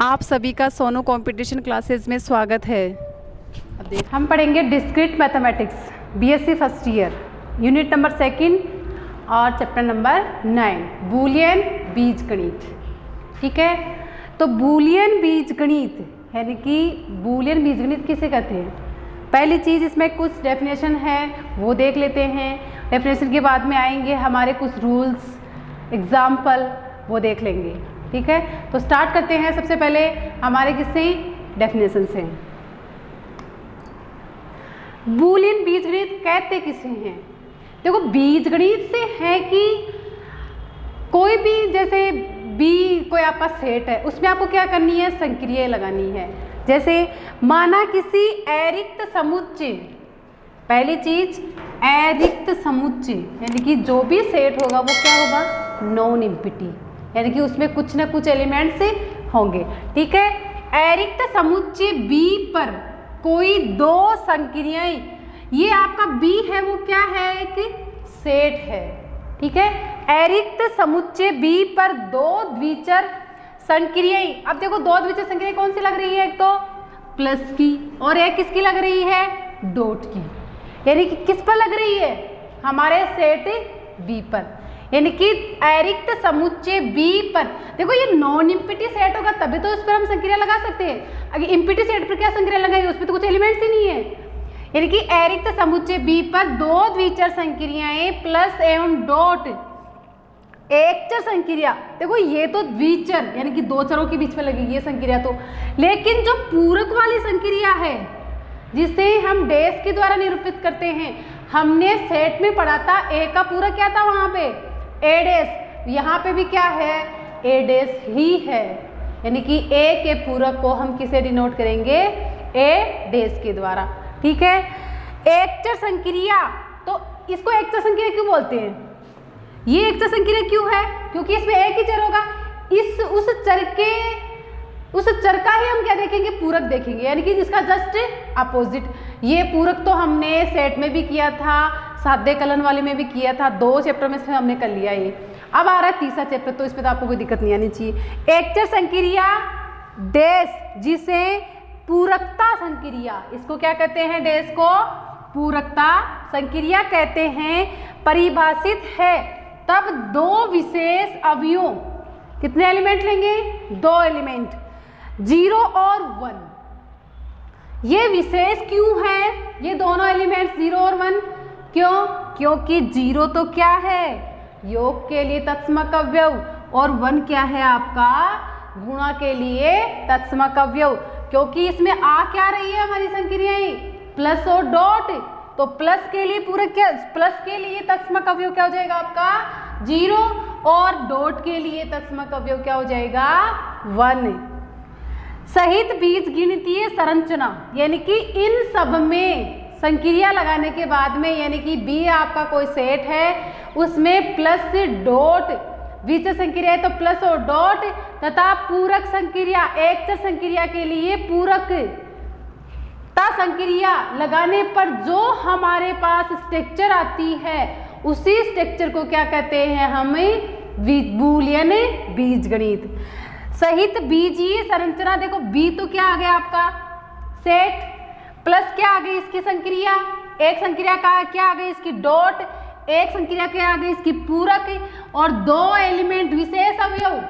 आप सभी का सोनू कंपटीशन क्लासेस में स्वागत है। अब हम पढ़ेंगे discrete mathematics BSc first year unit number 2 और चैप्टर नंबर 9 बूलियन बीजगणित। ठीक है, तो बूलियन बीजगणित यानी कि बूलियन बीजगणित किसे कहते हैं। पहली चीज़ इसमें कुछ डेफिनेशन है वो देख लेते हैं। डेफिनेशन के बाद में आएंगे हमारे कुछ रूल्स, एग्जाम्पल वो देख लेंगे। ठीक है, तो स्टार्ट करते हैं। सबसे पहले हमारे किससे डेफिनेशन से। बूलियन बीजगणित कहते किसे हैं। देखो बीजगणित से है कि कोई भी जैसे बी कोई आपका सेट है उसमें आपको क्या करनी है, संक्रिया लगानी है। जैसे माना किसी अरिक्त समुच्चय, पहली चीज अरिक्त समुच्चय यानी कि जो भी सेट होगा वो क्या होगा, नॉन एम्प्टी, यानी कि उसमें कुछ ना कुछ एलिमेंट्स होंगे। ठीक है, अरिक्त समुच्चय बी पर कोई दो संक्रियाएं, ये आपका बी है वो क्या है, एक सेट है। ठीक है, अरिक्त समुच्चय बी पर दो द्विचर संक्रियाएं। अब देखो दो द्विचर संक्रियाएं कौन सी लग रही है, एक तो प्लस की और एक किसकी लग रही है, डॉट की, यानी कि किस पर लग रही है, हमारे सेट बी पर, यानी कि अरिक्त समुच्चय बी पर। देखो ये नॉन इम्पिटी सेट होगा तभी तो उस पर हम संक्रिया लगा सकते हैं। अगर इम्पिटी सेट पर क्या संक्रिया लगाएंगे, उस पर तो कुछ एलिमेंट्स ही नहीं है। यानी कि अरिक्त समुच्चय बी पर दो द्विचर संक्रियाएं प्लस एवं डॉट एक चर संक्रिया। देखो ये तो द्विचर यानी कि दो चरों के बीच में लगेगी ये संक्रिया तो, लेकिन जो पूरक वाली संक्रिया है जिसे हम डैश के द्वारा निरूपित करते हैं, हमने सेट में पढ़ा था ए का पूरक क्या था वहां पे, ए डैश। यहाँ पे भी क्या है, ए डैश ही है, यानी कि ए के पूरक को हम किसे डिनोट करेंगे, ए डैश के द्वारा। ठीक है, एकचर संक्रिया, तो इसको एकचर संक्रिया क्यों बोलते हैं, ये एकचर संक्रिया क्यों है, क्योंकि इसमें एक ही चर होगा। उस चर का ही हम क्या देखेंगे, पूरक देखेंगे, यानी कि जिसका जस्ट अपोजिट। ये पूरक तो हमने सेट में भी किया था, सादे कलन वाले में भी किया था, 2 चैप्टर में से हमने कर लिया ये। अब आ रहा है तीसरा चैप्टर, तो इसमें तो आपको कोई दिक्कत नहीं आनी चाहिए। एकचर संक्रिया डैश जिसे पूरकता संक्रिया, इसको क्या कहते हैं, डैश को पूरकता संक्रिया कहते हैं, परिभाषित है तब दो विशेष अवयवों, कितने एलिमेंट लेंगे, 2 एलिमेंट, 0 और 1। ये विशेष क्यों है, ये दोनों एलिमेंट्स 0 और 1 क्यों, क्योंकि 0 तो क्या है, योग के लिए तत्समक अवयव, और 1 क्या है आपका, गुणा के लिए तत्समक अवयव। क्योंकि इसमें आ क्या रही है हमारी संक्रियाएं, प्लस और डॉट, तो प्लस के लिए पूरक क्या, प्लस के लिए तत्समक अवयव क्या हो जाएगा आपका 0, और डॉट के लिए तत्समक अवयव क्या हो जाएगा 1। सहित बीजगणितीय संरचना, यानी कि इन सब में संक्रिया लगाने के बाद में, यानी कि बी आपका कोई सेट है उसमें प्लस डॉट, द्विचर संक्रिया है तो प्लस और डॉट, तथा पूरक संक्रिया एकचर संक्रिया के लिए पूरक ता संक्रिया लगाने पर जो हमारे पास स्ट्रक्चर आती है उसी स्ट्रक्चर को क्या कहते हैं, हमें बूलियन बीजगणित। सहित बीजीय संरचना, देखो बी तो क्या आ गया आपका सेट, प्लस क्या आ गई इसकी संक्रिया, एक संक्रिया का क्या आ गई इसकी डॉट, एक संक्रिया क्या आ गई इसकी पूरक, और 2 एलिमेंट विशेष अवयव,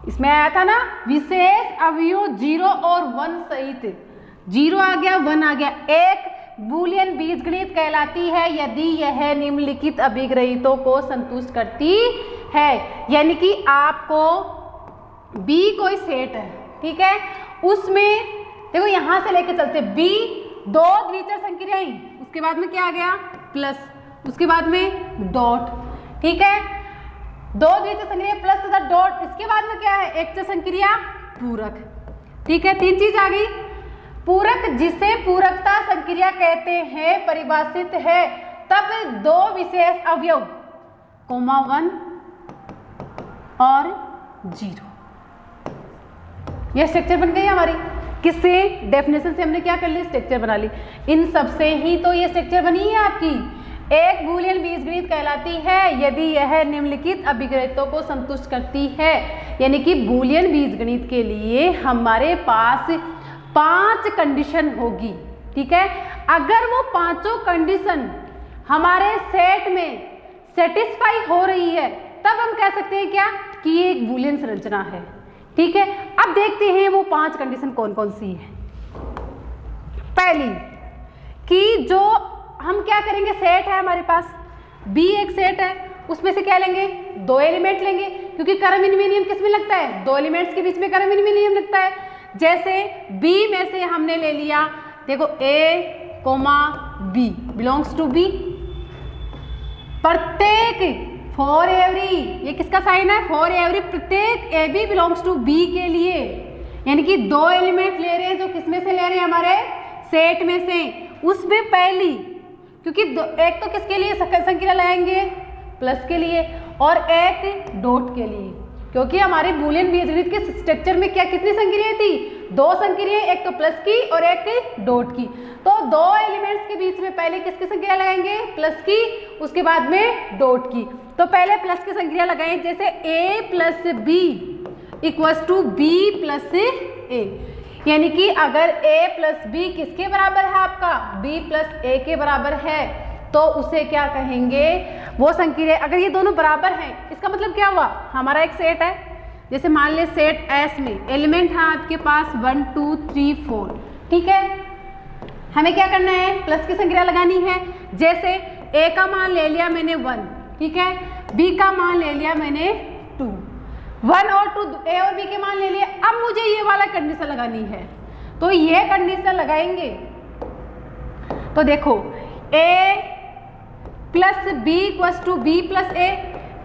इसमें आया था ना विशेष अवयव 0 और 1 सहित, 0 आ गया 1 आ गया, एक बूलियन बीजगणित कहलाती है यदि यह निम्नलिखित अभिग्रहितों को संतुष्ट करती है। यानी कि आपको बी कोई सेट है, ठीक है, उसमें देखो यहां से लेके चलते बी 2 द्विचर संक्रियाएं, उसके बाद में क्या आ गया प्लस, उसके बाद में डॉट। ठीक है, 2 द्विचर संक्रिया प्लस तथा डॉट, इसके बाद में क्या है, एकचर संक्रिया पूरक। ठीक है, 3 चीज आ गई। पूरक जिसे पूरकता संक्रिया कहते हैं परिभाषित है तब 2 विशेष अवयव, 1 और 0। यह स्ट्रक्चर बन गई हमारी, किससे, डेफिनेशन से हमने क्या कर ली, स्ट्रक्चर बना ली। इन सब से ही तो ये स्ट्रक्चर बनी है आपकी, एक बूलियन बीजगणित कहलाती है यदि यह निम्नलिखित अभिव्यक्तियों को संतुष्ट करती है। यानी कि बूलियन बीजगणित के लिए हमारे पास 5 कंडीशन होगी, ठीक है। अगर वो पांचों कंडीशन हमारे सेट में सेटिस्फाई हो रही है तब हम कह सकते हैं क्या कि ये एक बूलियन संरचना है, ठीक है। अब देखते हैं वो 5 कंडीशन कौन कौन सी है। पहली कि जो हम क्या करेंगे, सेट है हमारे पास B एक सेट है, उसमें से क्या लेंगे 2 एलिमेंट लेंगे, क्योंकि कर्म विनिमय नियम किस में लगता है, 2 एलिमेंट्स के बीच में कर्म विनिमय नियम लगता है। जैसे B में से हमने ले लिया, देखो A, B belongs to B, प्रत्येक फॉर एवरी, ये किसका साइन है, फॉर एवरी प्रत्येक AB बिलोंग्स टू B के लिए, यानी कि 2 एलिमेंट ले रहे हैं जो किसमें से ले रहे हैं, हमारे सेट में से। उसमें पहली, क्योंकि एक तो किसके लिए संक्रिया लगाएंगे, प्लस के लिए, और एक डॉट के लिए, क्योंकि हमारे बूलियन बीजगणित के स्ट्रक्चर में क्या कितनी संक्रियाएं थी, 2 संक्रियाएं, एक तो प्लस की और एक डॉट की। तो 2 एलिमेंट्स के बीच में पहले किसकी संक्रिया लगाएंगे, प्लस की, उसके बाद में डॉट की। तो पहले प्लस की संक्रिया लगाएं, जैसे A plus B equals to B plus A, यानी कि अगर A प्लस B किसके बराबर है, आपका B प्लस A के बराबर है, तो उसे क्या कहेंगे, वो संक्रिया। अगर ये दोनों बराबर हैं, इसका मतलब क्या हुआ, हमारा एक सेट है, जैसे मान ले सेट S में एलिमेंट है आपके पास 1 2 3 4, ठीक है। हमें क्या करना है, प्लस की संक्रिया लगानी है। जैसे A का मान ले लिया मैंने 1, ठीक है, B का मान ले लिया मैंने 2, 1 और 2 A और B के मान ले लिए। अब मुझे ये वाला कंडीशन लगानी है, तो ये कंडीशन लगाएंगे। तो देखो A plus B equals to B plus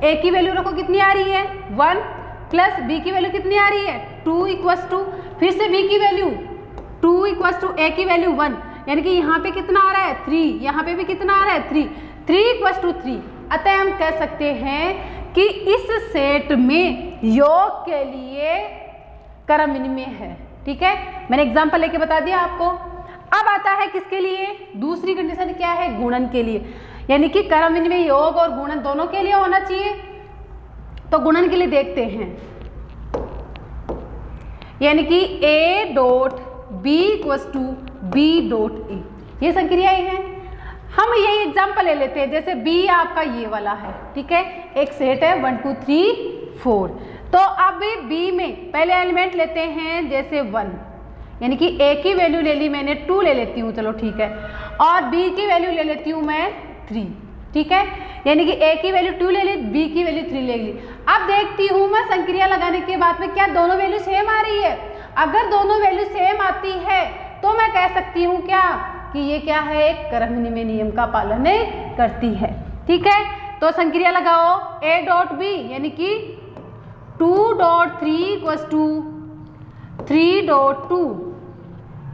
A की वैल्यू रखो कितनी आ रही है 1, प्लस B की वैल्यू कितनी आ रही है 2 इक्वल्स टू, फिर से B की वैल्यू 2 इक्वल्स टू A की वैल्यू 1, यानी कि यहाँ पे कितना आ रहा है 3, यहाँ पे भी कितना आ रहा है 3 इक्वल्स टू 3। अतः हम कह सकते हैं कि इस सेट में योग के लिए कर्म विनिमय है, ठीक है। मैंने एग्जांपल लेके बता दिया आपको। अब आता है किसके लिए, दूसरी कंडीशन क्या है, गुणन के लिए, यानी कि कर्म विनिमय योग और गुणन दोनों के लिए होना चाहिए। तो गुणन के लिए देखते हैं, यानी कि A dot B equals to B dot A, ये संक्रियाएं हैं। हम ये एग्जाम्पल ले लेते हैं, जैसे B आपका ये वाला है, ठीक है, एक सेट है 1 2 3 4। तो अब B में पहले एलिमेंट लेते हैं, जैसे 1, यानी कि A की वैल्यू ले ली मैंने 2 ले लेती हूँ, चलो ठीक है, और B की वैल्यू ले लेती हूँ मैं 3, ठीक है, यानी कि A की वैल्यू 2 ले ली, B की वैल्यू 3 ले ली। अब देखती हूँ मैं संक्रिया लगाने के बाद में क्या दोनों वैल्यू सेम आ रही है। अगर दोनों वैल्यू सेम आती है तो मैं कह सकती हूँ क्या कि ये क्या है, एक कर्म विनिमय नियम का पालन करती है, ठीक है। तो संक्रिया लगाओ A डॉट B, यानी कि 2 डॉट 3 इक्वल्स टू 3 डॉट 2,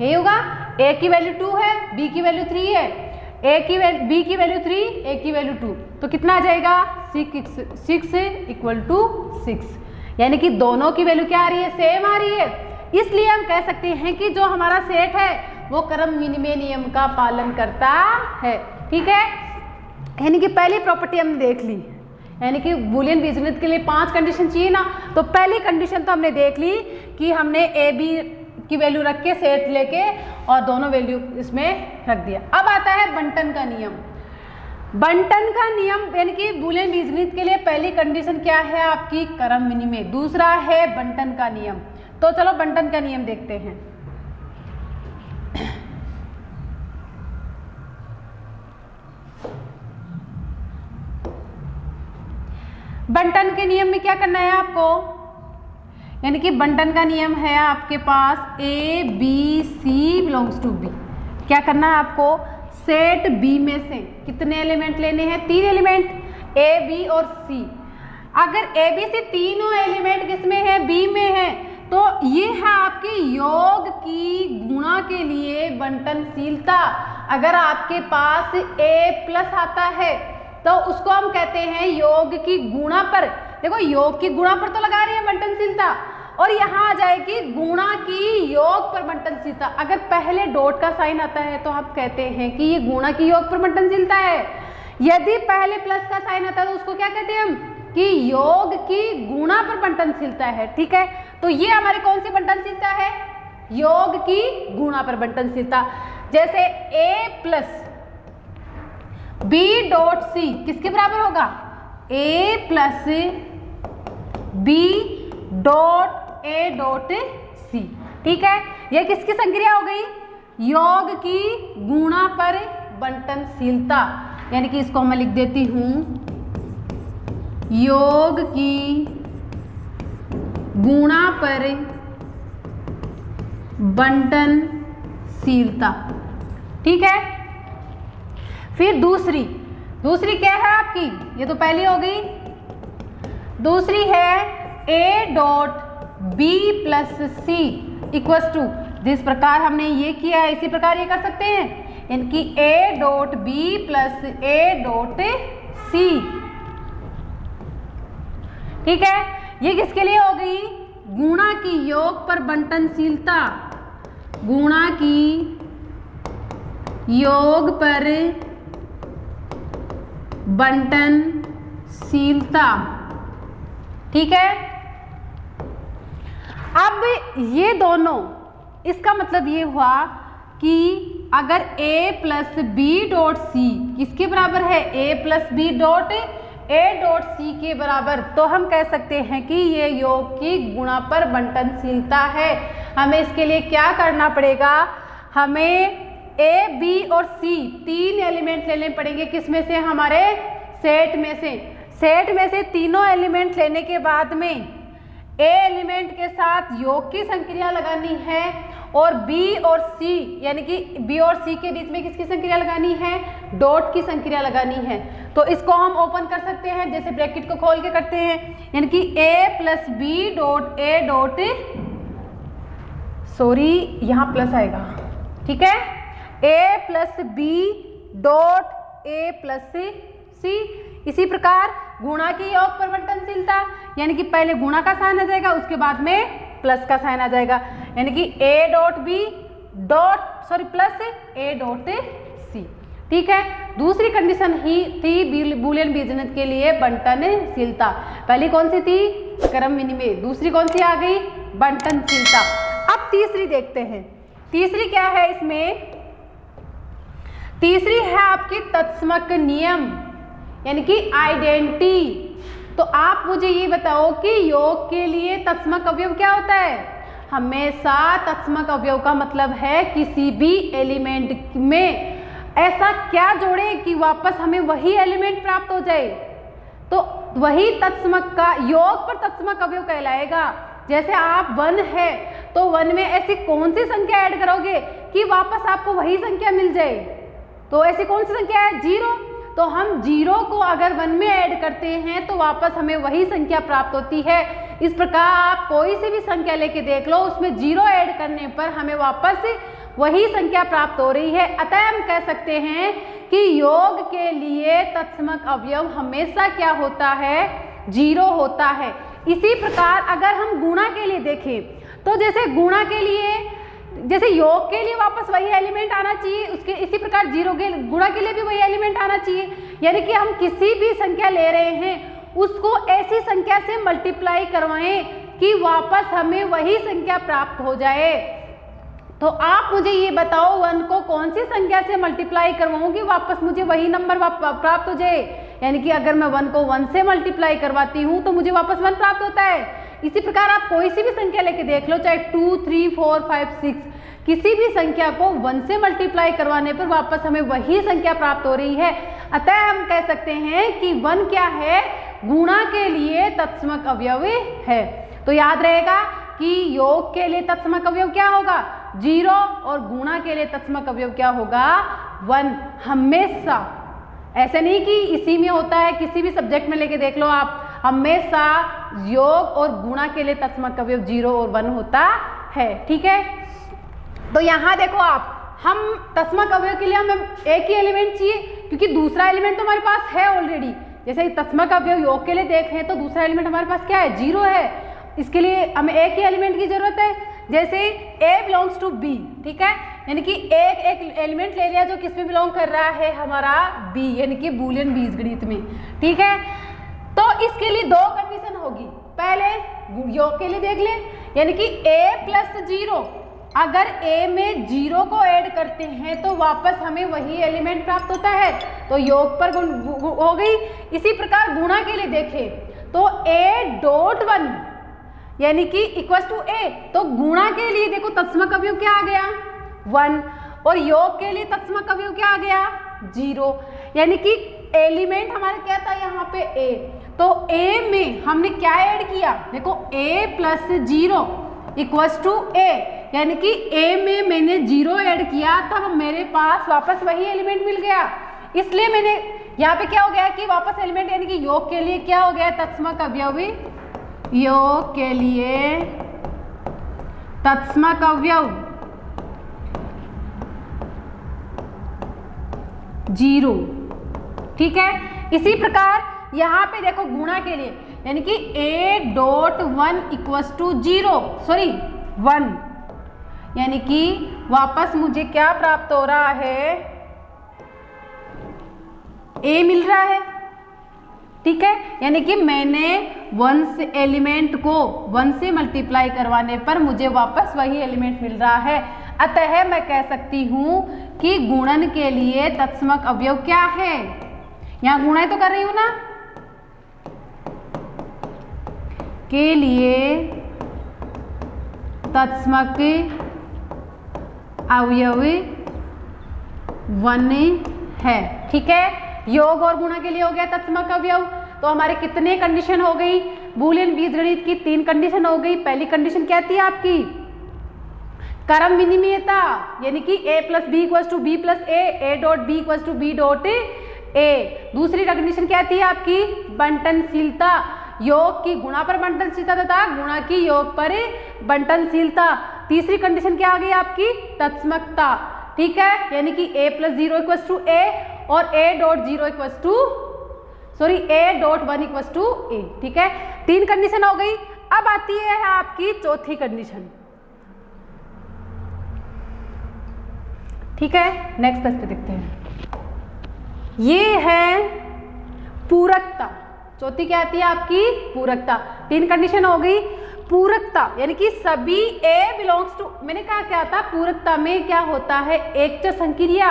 यही होगा। A की वैल्यू 2 है, B की वैल्यू 3 है, B की वैल्यू 3, A की वैल्यू 2, तो कितना आ जाएगा 6 इक्वल टू 6, यानी कि दोनों की वैल्यू क्या आ रही है, सेम आ रही है। इसलिए हम कह सकते हैं कि जो हमारा सेट है वो कर्म विनिमय नियम का पालन करता है, ठीक है। यानी कि पहली प्रॉपर्टी हमने देख ली, यानी कि बूलियन बीजगणित के लिए 5 कंडीशन चाहिए ना, तो पहली कंडीशन तो हमने देख ली कि हमने A B की वैल्यू रख के सेट लेके और दोनों वैल्यू इसमें रख दिया। अब आता है बंटन का नियम। बंटन का नियम यानी कि बूलियन बीजगणित के लिए पहली कंडीशन क्या है आपकी, कर्म विनिमय, दूसरा है बंटन का नियम। तो चलो बंटन का नियम देखते हैं। बंटन के नियम में क्या करना है आपको, यानी कि बंटन का नियम है आपके पास A B C belongs to B। क्या करना है आपको, सेट B में से कितने एलिमेंट लेने हैं, 3 एलिमेंट A B और C। अगर A B C तीनों एलिमेंट किसमें है, B में है, तो ये है आपके योग की गुणा के लिए बंटनशीलता। अगर आपके पास A प्लस आता है तो उसको हम कहते हैं योग की गुणा पर, देखो योग की गुणा पर तो लगा रही है बंटनशीलता, और यहाँ आ जाएगी गुणा की योग पर बंटनशीलता। अगर पहले डॉट का साइन आता है तो आप कहते हैं कि ये गुणा की योग पर बंटनशीलता है, यदि पहले प्लस का साइन आता है तो उसको क्या कहते हैं हम कि योग की गुणा पर बंटनशीलता है। ठीक है, तो ये हमारी कौन सी बंटनशीलता है? योग की गुणा पर बंटनशीलता। जैसे a plus b dot C किसके बराबर होगा? a plus b dot a dot सी। ठीक है, यह किसकी संक्रिया हो गई? योग की गुणा पर बंटनशीलता, यानी कि इसको मैं लिख देती हूं योग की गुणा पर बंटनशीलता। ठीक है, फिर दूसरी क्या है आपकी? ये तो पहली हो गई। दूसरी है a dot b plus C equals to, जिस प्रकार हमने ये किया है इसी प्रकार ये कर सकते हैं, यानी कि a dot b plus a dot सी। ठीक है, ये किसके लिए हो गई? गुणा की योग पर बंटनशीलता, गुणा की योग पर बंटनशीलता। ठीक है, अब ये दोनों, इसका मतलब ये हुआ कि अगर a plus B dot C किसके बराबर है? a plus B dot a dot C के बराबर, तो हम कह सकते हैं कि ये योग की गुणा पर बंटनशीलता है। हमें इसके लिए क्या करना पड़ेगा? हमें a, b और c तीन एलिमेंट लेने पड़ेंगे। किस में से? हमारे सेट में से। सेट में से तीनों एलिमेंट लेने के बाद में a एलिमेंट के साथ योग की संक्रिया लगानी है और b और c, यानी कि b और c के बीच में किसकी संक्रिया लगानी है? डॉट की संक्रिया लगानी है। तो इसको हम ओपन कर सकते हैं, जैसे ब्रैकेट को खोल के करते हैं, यानी कि a plus B dot a dot, sorry यहाँ प्लस आएगा। ठीक है, a plus B dot a plus C. इसी प्रकार गुणा की योग पर बंटनशीलता, यानी कि पहले गुणा का साइन आ जाएगा, उसके बाद में प्लस का साइन आ जाएगा, यानी कि a dot B dot plus a dot सी। ठीक है, दूसरी कंडीशन ही थी बूलियन बीजगणित के लिए बंटनशीलता। पहली कौन सी थी? क्रम विनिमय। दूसरी कौन सी आ गई? बंटनशीलता। अब तीसरी देखते हैं। तीसरी क्या है इसमें? तीसरी है आपकी तत्समक नियम, यानी कि आइडेंटिटी। तो आप मुझे ये बताओ कि योग के लिए तत्समक अवयव क्या होता है? हमेशा तत्समक अवयव का मतलब है किसी भी एलिमेंट में ऐसा क्या जोड़े कि वापस हमें वही एलिमेंट प्राप्त हो जाए, तो वही तत्समक का योग पर तत्समक अवयव कहलाएगा। जैसे आप 1 है तो 1 में ऐसी कौन सी संख्या ऐड करोगे कि वापस आपको वही संख्या मिल जाए? तो ऐसी कौन सी संख्या है? 0। तो हम 0 को अगर 1 में ऐड करते हैं तो वापस हमें वही संख्या प्राप्त होती है। इस प्रकार आप कोई सी भी संख्या लेके देख लो, उसमें 0 ऐड करने पर हमें वापस वही संख्या प्राप्त हो रही है। अतः हम कह सकते हैं कि योग के लिए तत्समक अवयव हमेशा क्या होता है? 0 होता है। इसी प्रकार अगर हम गुणा के लिए देखें तो जैसे गुणा के लिए, जैसे योग के लिए वापस वही एलिमेंट आना चाहिए, उसके इसी प्रकार 0 के गुणा के लिए भी वही एलिमेंट आना चाहिए। यानी कि हम किसी भी संख्या ले रहे हैं उसको ऐसी संख्या से मल्टीप्लाई करवाएं कि वापस हमें वही संख्या प्राप्त हो जाए। तो आप मुझे ये बताओ 1 को कौन सी संख्या से मल्टीप्लाई करवाऊंगी वापस मुझे वही नंबर प्राप्त हो जाए? यानी कि अगर मैं 1 को 1 से मल्टीप्लाई करवाती हूँ तो मुझे वापस 1 प्राप्त होता है। इसी प्रकार आप कोई सी भी संख्या लेके देख लो, चाहे 2, 3, 4, 5, 6, किसी भी संख्या को 1 से मल्टीप्लाई करवाने पर वापस हमें वही संख्या प्राप्त हो रही है। अतः हम कह सकते हैं कि 1 क्या है? गुणा के लिए तत्समक अवयव है। तो याद रहेगा कि योग के लिए तत्समक अवयव क्या होगा? 0 और गुणा के लिए तत्समक अवयव क्या होगा? 1। हमेशा, ऐसे नहीं कि इसी में होता है, किसी भी सब्जेक्ट में लेके देख लो आप, हमेशा योग और गुणा के लिए तत्समक अवयव 0 और 1 होता है। ठीक है, तो यहाँ देखो आप, हम तत्समक अवयव के लिए हमें एक ही एलिमेंट चाहिए क्योंकि दूसरा एलिमेंट तो हमारे पास है ऑलरेडी। जैसे तत्समक अवयव योग के लिए देखें तो दूसरा एलिमेंट हमारे पास क्या है? 0 है। इसके लिए हमें एक ही एलिमेंट की जरूरत है। जैसे a बिलोंग्स टू b, ठीक है, यानी कि एक एलिमेंट ले लिया जो किस में बिलोंग कर रहा है, हमारा बी, यानी कि बूलियन बीजगणित में। ठीक है, तो इसके लिए दो कंडीशन होगी। पहले योग के लिए देख ले, यानी कि a प्लस 0, अगर a में 0 को ऐड करते हैं तो वापस हमें वही एलिमेंट प्राप्त होता है, तो योग पर गुण हो गई। इसी प्रकार गुणा के लिए देखें तो a डॉट 1 यानी कि इक्वल टू a, तो गुणा के लिए देखो तत्समक अवयव क्या आ गया 1, और योग के लिए तत्समक अवयव क्या आ गया 0, यानी कि एलिमेंट हमारा क्या था यहाँ पे a, तो a में हमने क्या ऐड किया, देखो a plus 0 equals to a, यानी कि a में मैंने 0 ऐड किया तब मेरे पास वापस वही एलिमेंट मिल गया। इसलिए मैंने यहाँ पे क्या हो गया कि वापस एलिमेंट यानी कि योग के लिए क्या हो गया तत्समक अवयव, योग के लिए तत्समक अवयव 0। ठीक है, इसी प्रकार यहाँ पे देखो गुणा के लिए, यानी कि a dot 1 equals to 0, sorry 1, यानी कि वापस मुझे क्या प्राप्त हो रहा है, a मिल रहा है। ठीक है, यानी कि मैंने 1 से एलिमेंट को 1 से मल्टीप्लाई करवाने पर मुझे वापस वही एलिमेंट मिल रहा है। अतः मैं कह सकती हूँ कि गुणन के लिए तत्समक अवयव क्या है, यहाँ गुणा तो कर रही हूँ ना, के लिए तत्समक अवयव 1 है। ठीक है, योग और गुणा के लिए हो गया तत्समक अवयव। तो हमारे कितने कंडीशन हो गई, बूलियन बीजगणित की 3 कंडीशन हो गई। पहली कंडीशन क्या थी आपकी, क्रम विनिमयता, यानी कि a plus B equals to B plus A dot B equals to B dot A. दूसरी कंडीशन क्या थी आपकी, बंटनशीलता, योग की गुणा पर बंटनशीलता तथा गुणा की योग पर बंटनशीलता। तीसरी कंडीशन क्या आ गई आपकी, तत्समकता। ठीक है, यानी कि a plus 0 equals to a और a dot 0 equals to a dot 1 equals to a। ठीक है, 3 कंडीशन हो गई। अब आती है आपकी चौथी कंडीशन। ठीक है, नेक्स्ट पेज पे देखते हैं, ये है पूरकता। चौथी क्या आती है आपकी, पूरकता। 3 कंडीशन हो गई। पूरकता यानी कि सभी a बिलोंग्स टू, मैंने कहा क्या था, पूरकता में क्या होता है, एकच संक्रिया,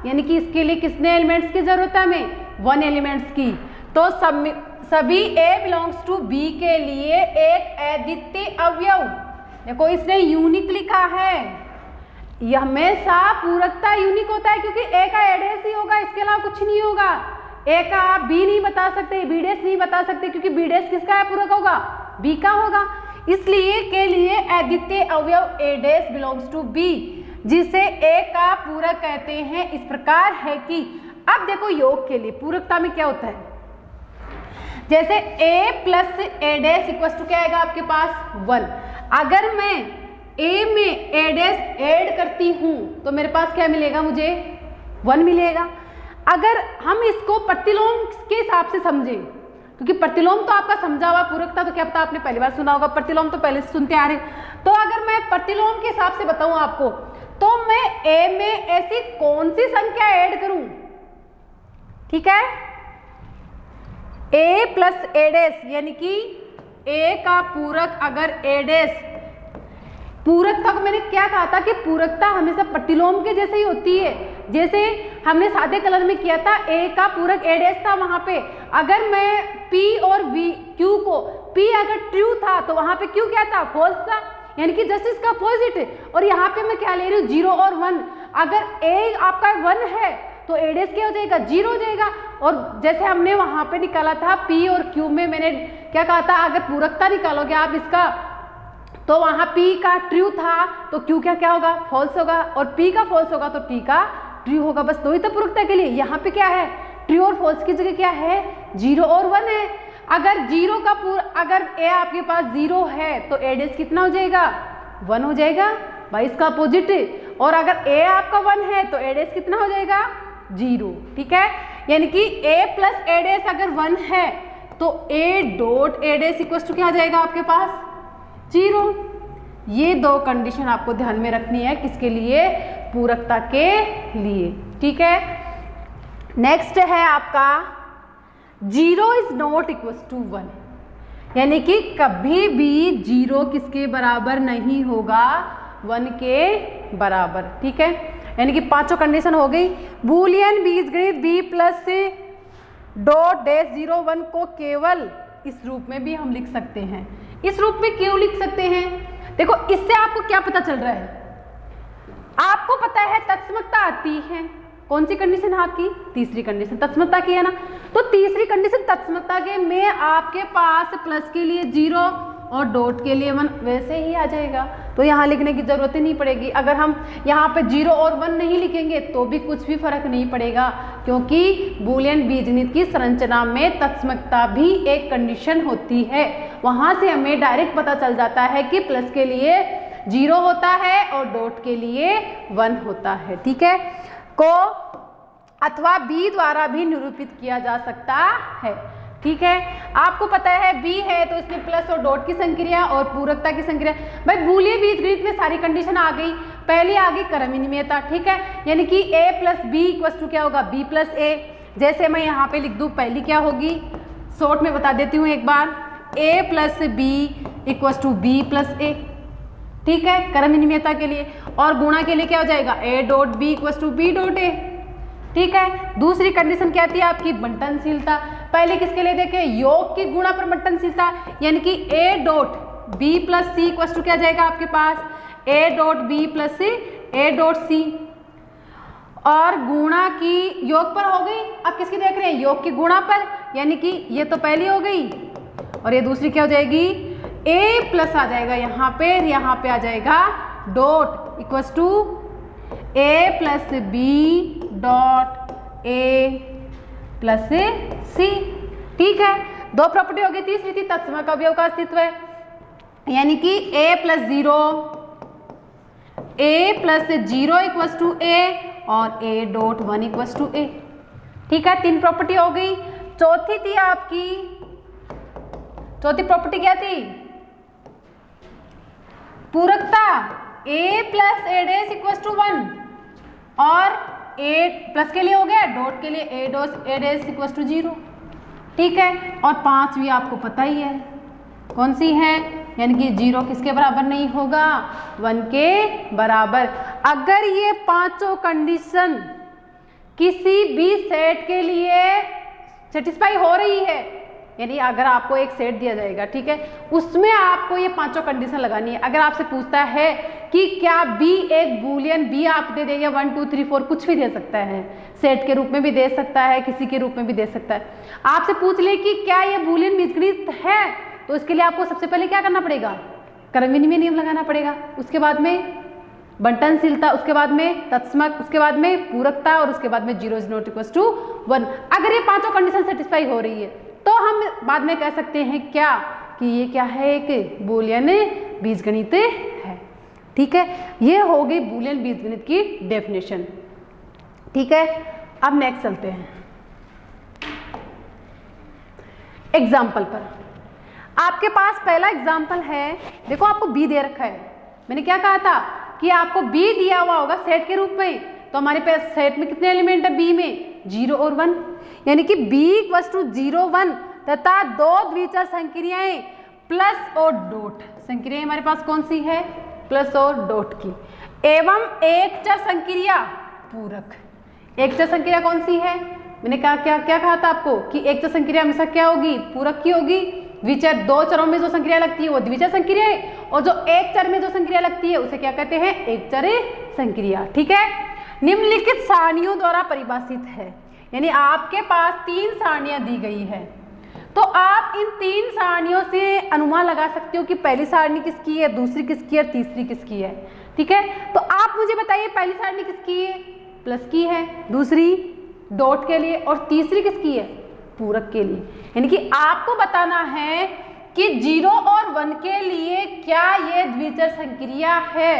यानी कि इसके लिए कितने एलिमेंट्स की जरूरत है हमें, 1 एलिमेंट्स की। तो सभी a बिलोंग्स टू b के लिए एक अद्वितीय अवयव, देखो इसने यूनिक लिखा है, यह हमेशा पूरकता यूनिक होता है क्योंकि a का एड्रेस ही होगा, इसके अलावा कुछ नहीं होगा। a का आप b नहीं बता सकते, b डैश नहीं बता सकते क्योंकि b डैश किसका है, पूरक होगा, b का होगा। इसलिए के लिए अद्वितीय अवयव a dash belongs to b, जिसे a का पूरक कहते हैं। इस प्रकार है कि अब देखो योग के लिए पूरकता में क्या होता है, जैसे a plus a dash equal to क्या आएगा आपके पास 1। अगर मैं a में a डैश ऐड करती हूं तो मेरे पास क्या मिलेगा, मुझे 1 मिलेगा। अगर हम इसको प्रतिलोम के हिसाब से समझें, क्योंकि प्रतिलोम तो आपका समझा हुआ, पूरकता तो क्या पता आपने पहली बार सुना होगा, प्रतिलोम तो पहले से सुनते आ रहे। तो अगर मैं प्रतिलोम के हिसाब से बताऊं आपको, तो मैं a में ऐसी कौन सी संख्या ऐड करूं, ठीक है, a प्लस a डैश, यानी कि a का पूरक अगर a डैश, पूरकता को मैंने क्या कहा था कि पूरकता हमेशा प्रतिलोम के जैसे ही होती है। जैसे हमने सादे कलर में किया था, a का पूरक a डैश था, वहां पे अगर मैं p और v q को, p अगर ट्रू था तो वहां पे q क्या था, फॉल्स था, यानी कि जस्ट इसका अपोजिट है। और यहाँ पे मैं क्या ले रही हूँ, 0 और 1। अगर a आपका 1 है तो a डैश क्या हो जाएगा, 0 हो जाएगा। और जैसे हमने वहां पे निकाला था p और q में, मैंने क्या कहा था, अगर पूरकता निकालोगे आप इसका, तो वहां p का ट्रू था तो q क्या क्या होगा, फॉल्स होगा, और p का फॉल्स होगा तो t का ट्रू होगा। बस 2 ही तो पूरकता के लिए। यहाँ पे क्या है, ट्रू और फॉल्स की जगह क्या है, 0 और 1 है। अगर 0 का अगर a आपके पास 0 है तो a डैश कितना हो जाएगा, 1 हो जाएगा भाई, इसका अपोजिट। और अगर a आपका 1 है तो a डैश कितना हो जाएगा, 0। ठीक है, यानी कि a प्लस a डैश अगर 1 है तो a dot a dash equal to क्या आ जाएगा आपके पास, 0। ये 2 कंडीशन आपको ध्यान में रखनी है, किसके लिए, पूरकता के लिए। ठीक है, नेक्स्ट है आपका 0 इज नॉट इक्वल टू 1, यानी कि कभी भी 0 किसके बराबर नहीं होगा, 1 के बराबर। ठीक है, यानी कि पांचों कंडीशन हो गई। बूलियन बीजगणित b प्लस डॉट डैश 0 1 को केवल इस रूप में भी हम लिख सकते हैं। इस रूप में क्यों लिख सकते हैं? देखो, इससे आपको क्या पता चल रहा है, आपको पता है तत्समकता आती है, कौन सी कंडीशन आपकी, तीसरी कंडीशन तत्समकता की है ना, तो तीसरी कंडीशन तत्समकता के में आपके पास प्लस के लिए 0 और डॉट के लिए 1 वैसे ही आ जाएगा, तो यहाँ लिखने की जरूरत ही नहीं पड़ेगी। अगर हम यहाँ पे 0 और 1 नहीं लिखेंगे तो भी कुछ भी फर्क नहीं पड़ेगा, क्योंकि बूलियन बीजगणित की संरचना में तत्समकता भी एक कंडीशन होती है। वहाँ से हमें डायरेक्ट पता चल जाता है कि प्लस के लिए 0 होता है और डॉट के लिए 1 होता है। ठीक है, को अथवा b द्वारा भी निरूपित किया जा सकता है। ठीक है, आपको पता है b है तो इसमें प्लस और डॉट की संक्रिया और पूरकता की संक्रिया। भाई बूलियन बीजगणित में सारी कंडीशन आ गई। पहले आ गई क्रम विनिमयता। ठीक है, यानी कि a plus B equal to क्या होगा, b प्लस a। जैसे मैं यहाँ पे लिख दूँ, पहली क्या होगी, शॉर्ट में बता देती हूँ एक बार, a plus B equal to b plus a। ठीक है, क्रम विनिमयता के लिए। और गुणा के लिए क्या हो जाएगा, a dot b equal to b dot a। ठीक है, दूसरी कंडीशन क्या आती है आपकी, बंटनशीलता। पहले किसके लिए देखें, योग की गुणा पर बंटनशीलता, यानी कि a dot b plus C equal to क्या जाएगा आपके पास, a dot b plus a dot C. और गुणा की योग पर हो गई, अब किसकी देख रहे हैं, योग की गुणा पर, यानी कि ये तो पहली हो गई और ये दूसरी क्या हो जाएगी, a प्लस आ जाएगा यहाँ पे आ जाएगा dot equal to a plus B dot a plus C. ठीक है, दो प्रॉपर्टी हो गई। तीसरी थी तत्समक अवयव का अस्तित्व है, यानी कि a plus 0 equal to a और a dot 1 equal to a। ठीक है, 3 प्रॉपर्टी हो गई। चौथी थी आपकी, चौथी प्रॉपर्टी क्या थी, पूरकता a plus a dash equal to 1 और a प्लस के लिए हो गया, डॉट के लिए a डैश इक्वल टू 0। ठीक है, और पांचवी आपको पता ही है कौन सी है, यानी कि 0 किसके बराबर नहीं होगा, 1 के बराबर। अगर ये पांचों कंडीशन किसी भी सेट के लिए सेटिस्फाई हो रही है, यानी अगर आपको एक सेट दिया जाएगा, ठीक है, उसमें आपको ये पांचों कंडीशन लगानी है। अगर आपसे पूछता है कि क्या b एक बूलियन b आप दे देगा, 1 2 3 4 कुछ भी दे सकता है, सेट के रूप में भी दे सकता है, किसी के रूप में भी दे सकता है। आपसे पूछ ले कि क्या ये बूलियन बीजगणित है, तो इसके लिए आपको सबसे पहले क्या करना पड़ेगा, क्रम विनिमय नियम लगाना पड़ेगा, उसके बाद में बंटनशीलता, उसके बाद में तत्समक, उसके बाद में पूरकता और उसके बाद में 0 इज नॉट इक्वल टू 1। अगर ये पांचों कंडीशन सेटिस्फाई हो रही है तो हम बाद में कह सकते हैं क्या कि ये क्या है, एक बूलियन बीजगणित है। ठीक है, ये हो गई बूलियन बीजगणित की डेफिनेशन। ठीक है, अब नेक्स्ट चलते हैं एग्जाम्पल पर। आपके पास पहला एग्जाम्पल है, देखो आपको b दे रखा है, मैंने क्या कहा था कि आपको b दिया हुआ होगा सेट के रूप में, तो हमारे पास सेट में कितने एलिमेंट है b में, 0 और 1, यानी कि b इक्वल टू 0 1 तथा दो द्विचर संक्रियाएं प्लस और डॉट। संक्रियाएं हमारे पास कौन सी है, प्लस और डॉट की, एवं एक चर संक्रिया पूरक। एक चर संक्रिया कौन सी है, मैंने कहा क्या कहा था आपको कि एक चर संक्रिया हमेशा क्या होगी, पूरक की होगी। द्विचर, दो चरों में जो संक्रिया लगती है वो द्विचर संक्रिया है, और जो एक चर में जो संक्रिया लगती है उसे क्या कहते हैं, एक चर संक्रिया। ठीक है, निम्नलिखित सारणियों द्वारा परिभाषित है, यानी आपके पास 3 सारणियां दी गई है, तो आप इन 3 सारणियों से अनुमान लगा सकते हो कि पहली सारणी किसकी है, दूसरी किसकी है, तीसरी किसकी है। ठीक है, तो आप मुझे बताइए पहली सारणी किसकी है, प्लस की है, दूसरी डॉट के लिए और तीसरी किसकी है, पूरक के लिए। यानी कि आपको बताना है कि 0 और 1 के लिए क्या ये द्विचर संक्रिया है।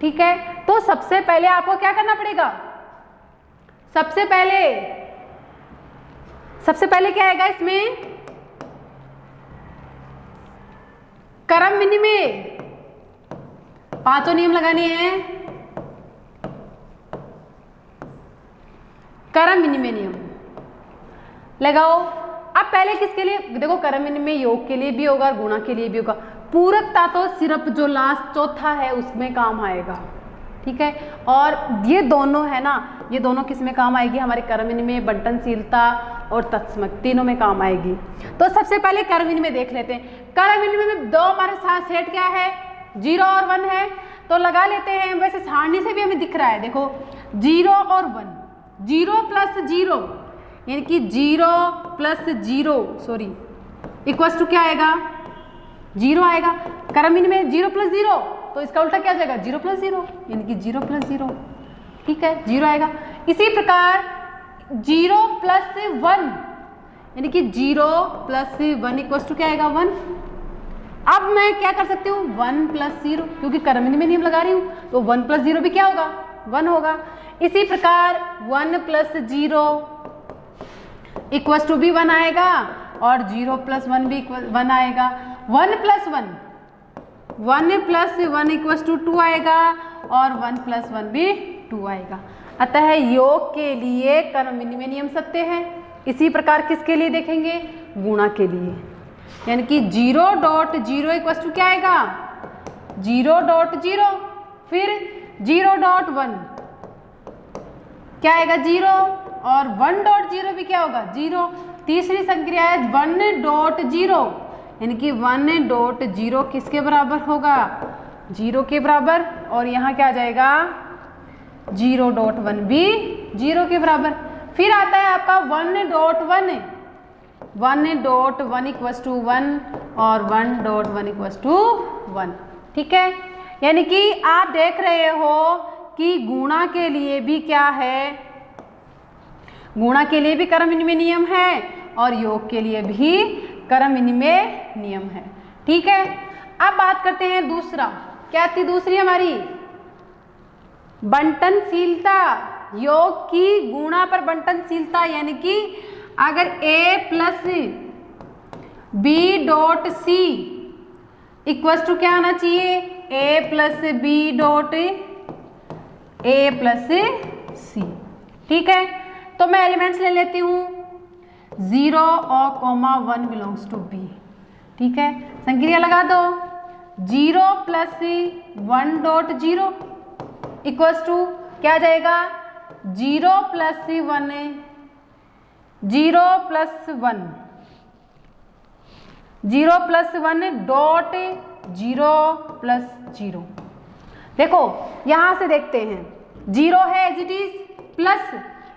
ठीक है, तो सबसे पहले आपको क्या करना पड़ेगा, सबसे पहले क्या आएगा इसमें, क्रम विनिमय, पांचों नियम लगाने हैं, कर्म विनिमय नियम लगाओ। अब पहले किसके लिए देखो, कर्म विनिमय योग के लिए भी होगा और गुणा के लिए भी होगा। पूरकता तो सिर्फ जो लास्ट चौथा है उसमें काम आएगा, ठीक है। और ये दोनों है ना, ये दोनों किस में काम आएगी, हमारे कर्म विनिमय, बंटनशीलता और तत्समक, तीनों में काम आएगी। तो सबसे पहले कर्म विनिमय देख लेते हैं। कर्म विनिमय में दो हमारे साथ सेट क्या है, 0 और 1 है, तो लगा लेते हैं। वैसे सारणी से भी हमें दिख रहा है, देखो 0 और 1, 0 प्लस 0 यानी कि 0 प्लस 0 सॉरी इक्वल्स टू क्या आएगा, 0 आएगा। कर्म विनिमय 0 प्लस 0, तो इसका उल्टा क्या आ जाएगा, 0 प्लस 0 यानी कि 0 प्लस 0, ठीक है, 0 आएगा। इसी प्रकार 0 प्लस 1 यानी कि 0 प्लस 1 इक्वल्स टू क्या आएगा, 1। अब मैं क्या कर सकती हूँ, 1 प्लस 0, क्योंकि कर्म विनिमय नियम लगा रही हूँ, तो 1 प्लस 0 भी क्या होगा, 1 होगा। इसी प्रकार 1 प्लस 0 इक्वल्स टू भी 1 आएगा और 0 प्लस 1 भी 1 आएगा। 1 प्लस 1 इक्वल्स टू 2 आएगा और 1 प्लस 1 भी 2 आएगा। अतः योग के लिए कर्म विनिमय नियम सत्य है। इसी प्रकार किसके लिए देखेंगे, गुणा के लिए, यानी कि 0.0 इक्वल्स टू क्या आएगा, 0.0, फिर 0.1 क्या आएगा, 0, और 1.0 भी क्या होगा, 0। तीसरी संक्रिया है 1.0 यानी कि 1.0 किसके बराबर होगा, 0 के बराबर, और यहाँ क्या आ जाएगा 0.1 भी 0 के बराबर। फिर आता है आपका 1.1 इक्वल्स टू 1 और 1.1 इक्वल्स टू 1, ठीक है। यानी कि आप देख रहे हो कि गुणा के लिए भी क्या है, गुणा के लिए भी कर्म विनिमय नियम है और योग के लिए भी कर्म विनिमय नियम है, ठीक है। अब बात करते हैं दूसरा, क्या थी दूसरी हमारी, बंटनशीलता। योग की गुणा पर बंटनशीलता, यानी कि अगर a plus B dot C equals to क्या आना चाहिए, a plus B dot a plus C, ठीक है। तो मैं एलिमेंट्स ले लेती हूँ, 0 और 1 बिलोंग्स टू बी, ठीक है। संक्रिया लगा दो, 0 प्लस 1.0 इक्वल्स टू क्या आ जाएगा, 0 plus 1 0 plus 1 0 plus 1 dot 0 plus 0। देखो यहां से देखते हैं, 0 है एज इट इज, प्लस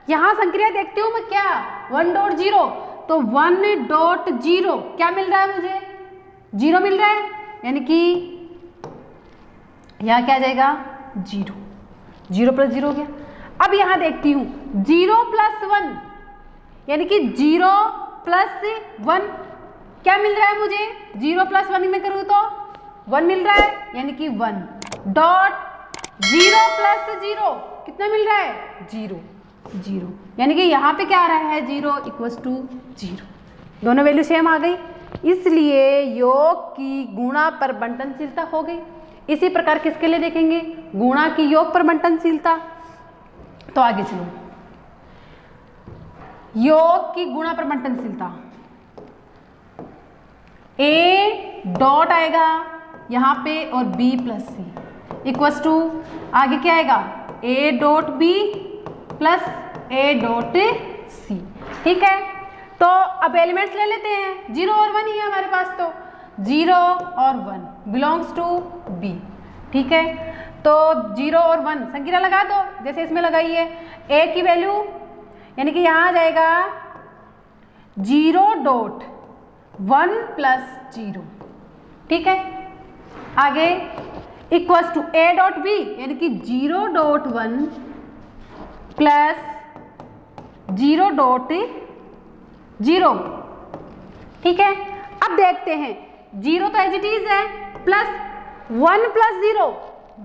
यहां संक्रिया देखती हूं मैं क्या, 1.0, तो 1.0 क्या मिल रहा है मुझे, 0 मिल रहा है, यानी कि यहां क्या आ जाएगा 0, 0 प्लस 0 हो गया। अब यहां देखती हूं 0 प्लस 1 यानी कि 0 प्लस 1 क्या मिल रहा है मुझे, 0 प्लस 1 में करूँ तो 1 मिल रहा है, यानी कि 1 डॉट 0 प्लस 0 कितना मिल रहा है, 0, 0, यानी कि यहाँ पे क्या आ रहा है 0 इक्वल्स टू 0, दोनों वैल्यू सेम आ गई, इसलिए योग की गुणा पर बंटनशीलता हो गई। इसी प्रकार किसके लिए देखेंगे, गुणा की योग पर बंटनशीलता। तो आगे चलो, योग की गुणा पर बंटनशीलता, a डॉट आएगा यहाँ पे और b plus C equals to आगे क्या आएगा, a dot b plus a dot c, ठीक है। तो अब एलिमेंट्स ले लेते हैं, 0 और 1 ही है हमारे पास, तो 0 और 1 बिलोंग्स टू b, ठीक है। तो 0 और 1 संख्या लगा दो जैसे इसमें लगाई है, a की वैल्यू यानी कि यहाँ आ जाएगा 0 डॉट 1 प्लस 0, ठीक है। आगे equals to a dot b यानी कि 0 डॉट 1 प्लस 0 डॉट 0, ठीक है। अब देखते हैं 0 तो एज इट इज है, प्लस 1 प्लस 0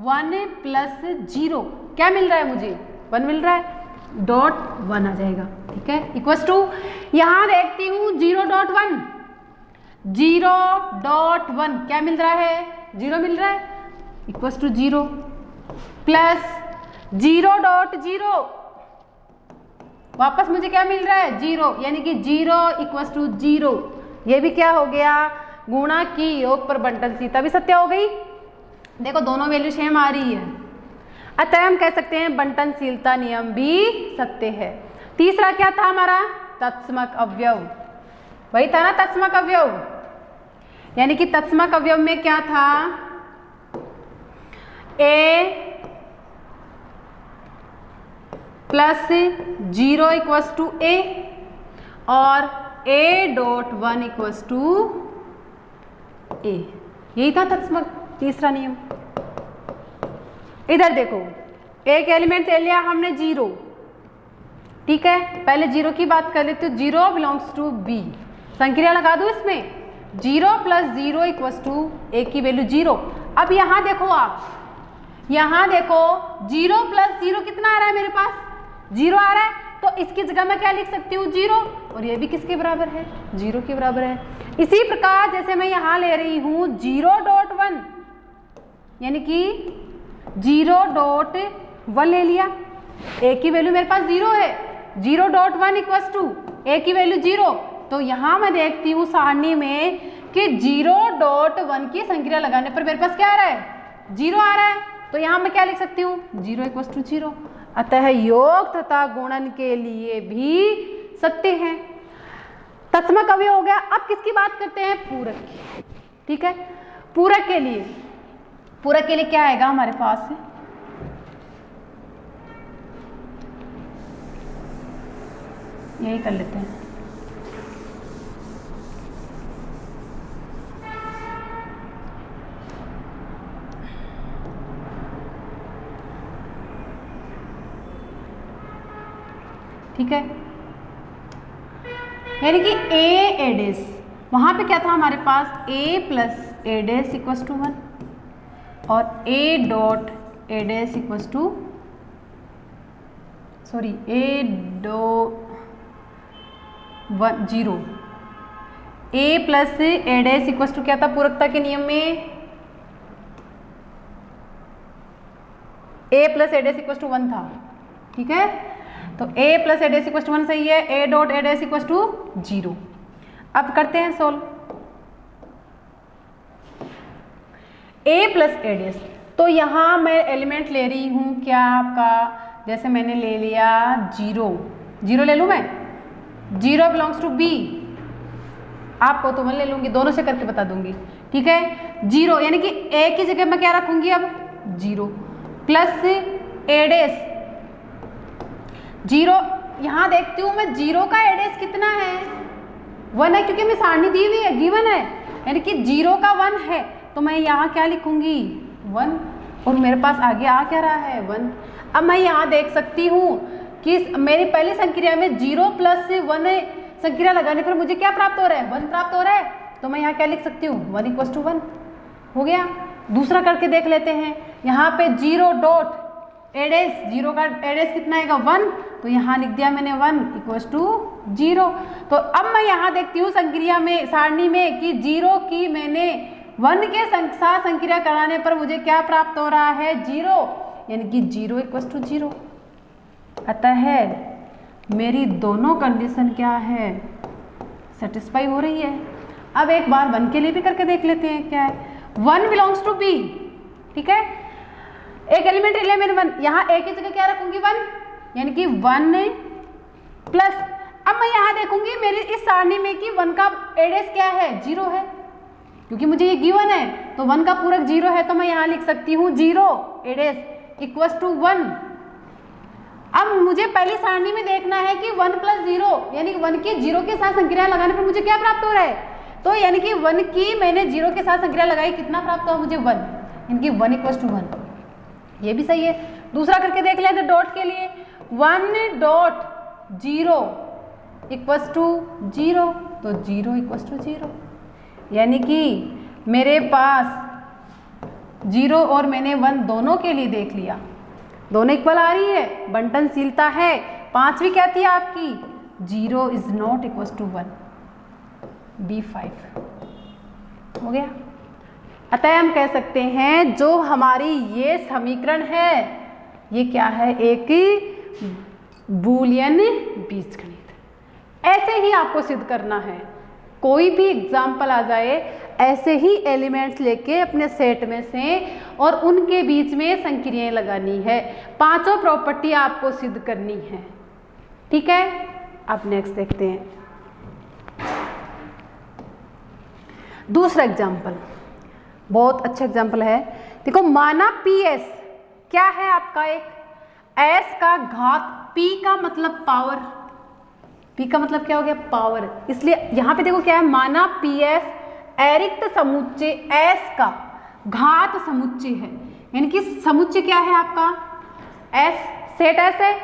1 प्लस 0 क्या मिल रहा है मुझे, 1 मिल रहा है, डॉट 1 आ जाएगा, ठीक है। इक्वल्स टू यहां देखती हूँ 0 डॉट 1 क्या मिल रहा है, 0 मिल रहा है, इक्वल्स टू 0 प्लस 0 डॉट 0 वापस मुझे क्या मिल रहा है, जीरो, यानी कि जीरो इक्वल टू जीरो। ये भी क्या हो गया, गुणा की योग पर बंटनशीलता भी सत्य हो गई। देखो दोनों वैल्यू सेम आ रही है, अतः हम कह सकते हैं बंटनशीलता नियम भी सत्य है। तीसरा क्या था हमारा, तत्समक अवयव, वही था ना तत्समक अवयव, यानी कि तत्समक अवयव में क्या था, A plus zero equals to A और A dot one equals to A, यही था तत्समक तीसरा नियम। इधर देखो एक एलिमेंट ले लिया हमने जीरो, ठीक है, पहले जीरो की बात कर लेते हो, जीरो बिलोंग्स टू बी, संक्रिया लगा दो इसमें, zero plus zero equals to A की वैल्यू जीरो। अब यहां देखो आप, यहां देखो जीरो प्लस जीरो कितना आ रहा है मेरे पास, जीरो आ रहा है, तो इसकी जगह मैं क्या लिख सकती हूँ, जीरो, और ये भी किसके बराबर है, जीरो के बराबर है। इसी प्रकार जैसे मैं यहां ले रही हूं जीरो डॉट वन, यानी कि जीरो डॉट वन ले लिया, ए की वैल्यू मेरे पास जीरो है, zero dot one equals to A की वैल्यू जीरो, तो यहां मैं देखती हूँ सारणी में कि जीरो डॉट वन की संक्रिया लगाने पर मेरे पास क्या आ रहा है, जीरो आ रहा है, तो यहां मैं क्या लिख सकती हूँ, जीरो इक्वल्स टू जीरो। अतः योग तथा गुणन के लिए भी सत्य है। तत्समक अवयव हो गया। अब किसकी बात करते हैं, पूरक की, ठीक है। पूरक के लिए क्या आएगा हमारे पास, यही कर लेते हैं, ठीक है, यानी कि ए एडेस, वहां पे क्या था हमारे पास, A plus A dash equals to one और A dot A dash equals to A dot one zero, A plus A dash equals to क्या था पूरकता के नियम में, A plus A dash equals to one था, ठीक है, तो a plus A dash equal to one सही है, a dot A dash equal to zero. अब करते हैं सोल्व, a प्लस एडेस, तो यहां मैं एलिमेंट ले रही हूं क्या आपका, जैसे मैंने ले लिया जीरो, जीरो ले लूं मैं, जीरो बिलोंग्स टू बी, आपको तो मैं ले लूंगी, दोनों से करके बता दूंगी, ठीक है, जीरो यानी कि a की जगह मैं क्या रखूंगी अब, जीरो प्लस एडेस जीरो, यहां देखती हूं मैं जीरो का एडेस कितना है, वन है, क्योंकि मैं सारणी दी हुई है, गिवन है, यानी कि जीरो का वन है, तो मैं यहां क्या लिखूंगी, वन, और मेरे पास आगे आ क्या रहा है, वन। अब मैं यहां देख सकती हूं कि मेरी पहली संक्रिया में जीरो प्लस वन संक्रिया लगाने पर मुझे क्या प्राप्त हो रहा है, वन प्राप्त हो रहा है, तो मैं यहाँ क्या लिख सकती हूँ, वन इक्वल टू वन, हो गया। दूसरा करके देख लेते हैं, यहाँ पे जीरो डॉट एडेस, जीरो का एडेस कितना आएगा, वन, तो यहाँ लिख दिया मैंने वन इक्वल्स टू जीरो। तो अब मैं यहाँ देखती हूँ संक्रिया में, सारणी में, कि जीरो की मैंने वन के साथ संक्रिया कराने पर मुझे क्या प्राप्त हो रहा है, जीरो, यानी कि जीरो इक्वल्स टू जीरो। अतः मेरी दोनों कंडीशन क्या है, सेटिस्फाई हो रही है। अब एक बार वन के लिए भी करके देख लेते हैं क्या है, वन बिलोंग्स टू बी, ठीक है, एक एलिमेंट ले मैंने वन, यहाँ ए की जगह क्या रखूंगी, वन, यानी कि वन प्लस, अब मैं यहाँ देखूंगी मेरी इस सारणी में कि वन का एडेस क्या है, जीरो है, क्योंकि मुझे ये गिवन है, तो वन का पूरक जीरो है, तो मैं यहाँ लिख सकती हूँ जीरो एडेस इक्वल्स टू वन। अब मुझे पहली सारणी में देखना है कि वन प्लस जीरो, यानी कि वन की जीरो के साथ संक्रिया लगाने पर मुझे क्या प्राप्त हो रहा है, तो यानी कि वन की मैंने जीरो के साथ संक्रिया लगाई, कितना प्राप्त हुआ मुझे, वन, यानी कि वन इक्वल्स टू वन, ये भी सही है। दूसरा करके देख लेते डॉट के लिए, one dot zero equals to zero, तो जीरो इक्वल्स टू जीरो, यानी कि मेरे पास जीरो और मैंने वन दोनों के लिए देख लिया, दोनों इक्वल आ रही है, बंटनशीलता है। पांचवी क्या थी आपकी, zero is not equals to one, B5 हो गया। अतः हम कह सकते हैं जो हमारी ये समीकरण है, ये क्या है, एक बूलियन बीजगणित। ऐसे ही आपको सिद्ध करना है, कोई भी एग्जाम्पल आ जाए ऐसे ही एलिमेंट्स लेके अपने सेट में से और उनके बीच में संक्रियाएं लगानी है, पांचों प्रॉपर्टी आपको सिद्ध करनी है। ठीक है, अब नेक्स्ट देखते हैं दूसरा एग्जाम्पल, बहुत अच्छा एग्जाम्पल है। देखो माना PS क्या है आपका, एक S का घात, P का मतलब पावर, P का मतलब क्या हो गया, पावर। इसलिए यहां पे देखो क्या है, माना PS अरिक्त समुच्चय S का घात समुच्चय है, यानी कि समुच्चय क्या है आपका S, सेट S है,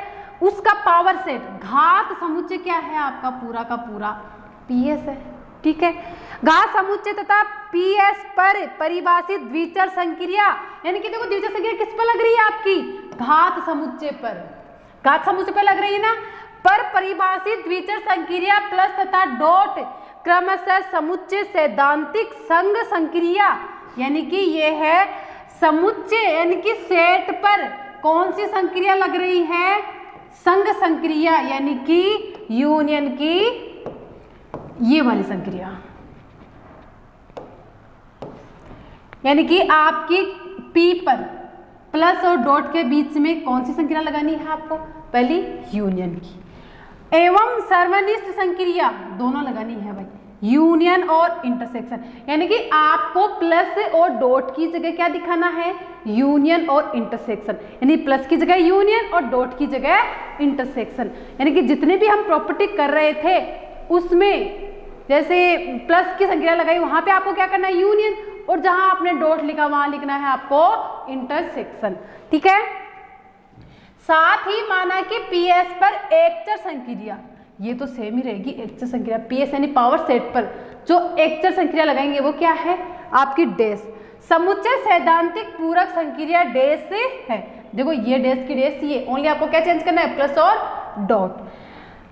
उसका पावर सेट, घात समुच्चय क्या है आपका पूरा का पूरा PS है। ठीक है, घात समुच्चय तथा PS पर परिभाषित द्विचर संक्रिया, यानी कि देखो द्विचर संक्रिया किस पर लग रही है आपकी, घात समुच्चय पर, घात समुच्चय पर लग रही है ना, पर परिभाषित द्विचर संक्रिया प्लस तथा डॉट क्रमशः समुच्चय सैद्धांतिक संघ संक्रिया, यानी कि ये है समुच्चय यानी कि सेट पर कौन सी संक्रिया लग रही है, संघ संक्रिया, यानी कि यूनियन की ये वाली संक्रिया, यानी कि आपकी P पर प्लस और डॉट के बीच में कौन सी संक्रिया लगानी है आपको, पहली यूनियन की, एवं सर्वनिष्ठ संक्रिया दोनों लगानी है भाई, यूनियन और इंटरसेक्शन, यानी कि आपको प्लस और डॉट की जगह क्या दिखाना है, यूनियन और इंटरसेक्शन, यानी प्लस की जगह यूनियन और डॉट की जगह इंटरसेक्शन, यानी कि जितने भी हम प्रॉपर्टी कर रहे थे उसमें जैसे प्लस की संख्या लगाई वहां पे आपको क्या करना है, यूनियन, और जहां आपने डॉट लिखा वहां लिखना है आपको इंटरसेक्शन। ठीक है, साथ ही माना कि PS पर एकचर संक्रिया, ये तो सेम ही रहेगी, एकचर संक्रिया PS यानी पावर सेट पर जो एकचर संक्रिया लगाएंगे वो क्या है आपकी डैश, समुच्चय सैद्धांतिक पूरक संक्रिया डैश से है। देखो ये डैश की डैश, ये ओनली आपको क्या चेंज करना है, प्लस और डॉट।